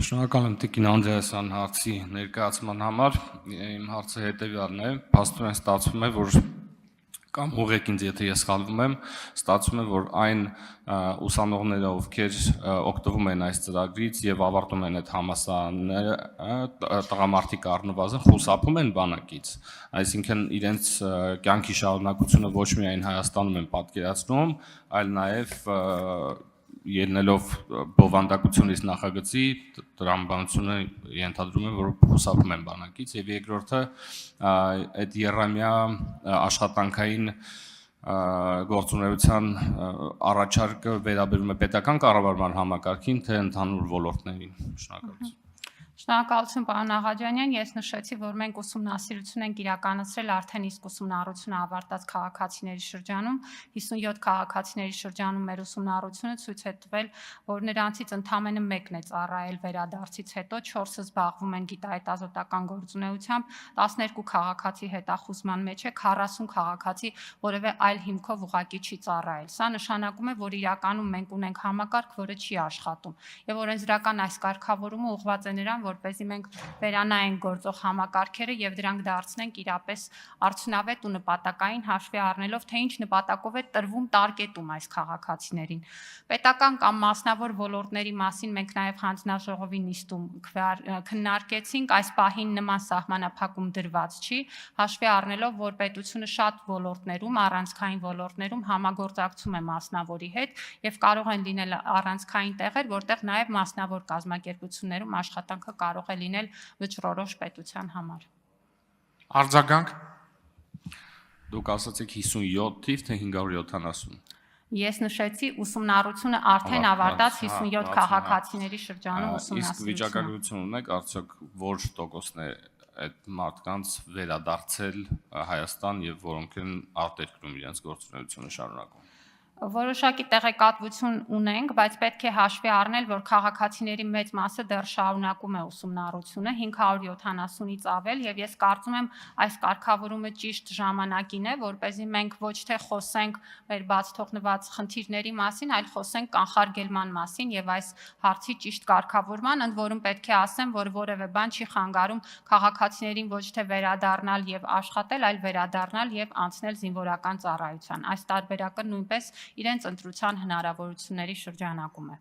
Շնորհակալ եմ Տիկին Անդրեասյան հարցի ներկայացման համար։ Իմ հարցը հետևյալն է, փաստորեն ստացվում է, որ կամ ուղղեք ինձ, եթե ես սխալվում եմ, ստացվում է, որ այն ուսանողները, ովքեր օգտվում են այս ծրագրից եւ ավարտում են այդ համալսարանները, տղամարդիկ առնվազն խուսափում են բանակից, այսինքն իրենց կյանքի շարունակությունը ոչ միայն Հայաստանում են պատկերացնում, այլ նաեւ ելնելով բովանդակությունից նախագծի տրամաբանությունը ենթադրում է, որ խուսափում են բանակից եւ երկրորդը այդ երամյա աշխատանքային գործունեության առաջարկը վերաբերում է պետական կառավարման համակարգին, թե ընդհանուր ոլորտներին։ Շնորհակալություն։ Շնորհակալություն, պարոն Աղաջանյան, ես նշեցի, որ մենք ուսումնասիրություն ենք իրականացրել արդեն իսկ ուսումնառությունը ավարտած քաղաքացիների շրջանում, 57 քաղաքացիների շրջանում մեր ուսումնառությունը ցույց է տվել, որ նրանցից ընդամենը մեկն է ծառայել վերադարձից հետո, 4-ը զբաղվում են գիտահետազոտական գործունեությամբ, 12 քաղաքացի հետախուզման մեջ է, 40 քաղաքացի որևէ այլ հիմքով ուղղակի չի ծառայել։ Սա նշանակում է, որ իրականում մենք ունենք համակարգ, որը չի աշխատում, եւ օրենսդրական այս կարգավորումը ուղղված է նրան, որպեսզի մենք վերանայենք գործող համակարգերը եւ դրանք դարձնենք իրապես արդյունավետ ու նպատակային, հաշվի առնելով, թե ինչ նպատակով է տրվում տարկետում այս քաղաքացիներին։ Պետական կամ մասնավոր ոլորտների մասին մենք նաեւ հանձնաժողովի նիստում քննարկեցինք, այս պահին նման սահմանափակում դրված չի, հաշվի առնելով, որ պետությունը շատ ոլորտներում, առանցքային ոլորտներում համագործակցում է մասնավորի հետ եւ կարող են լինել առանցքային տեղեր, որտեղ նաեւ մասնավոր կազմակերպություններում աշխատանքը կարող է լինել վճռորոշ պետության համար։ Արձագանք։ Դուք ասացիք 57 թիվ, թե 570։ Ես նշեցի ուսումնառությունը արդեն ավարտած 57 քաղաքացիների շրջանում ուսումնասիրությունը։ Իսկ վիճակագրություն ունեք, արդյոք որ տոկոսն է այդ մարդկանց վերադարձել Հայաստան եւ որոնք են արտերկրում իրենց գործունեությունը շարունակում։ Որոշակի տեղեկատվություն ունենք, բայց պետք է հաշվի առնել, որ քաղաքացիների մեծ մասը դեռ շարունակում է ուսումնառությունը 570-ից ավել եւ ես կարծում եմ այս կարգավորումը ճիշտ ժամանակին է, որպեսզի մենք ոչ թե խոսենք մեր բաց թողնված խնդիրների մասին, այլ խոսենք կանխարգելման մասին եւ այս հարցի ճիշտ կարգավորման, ընդ որում պետք է ասեմ, որ որևէ բան չի խանգարում քաղաքացիներին ոչ թե վերադառնալ եւ աշխատել, այլ վերադառնալ եւ անցնել զինվորական ծառայության։ Այս տարբերակը նույնպես իրենց ընտրության հնարավորությունների շրջանակում է։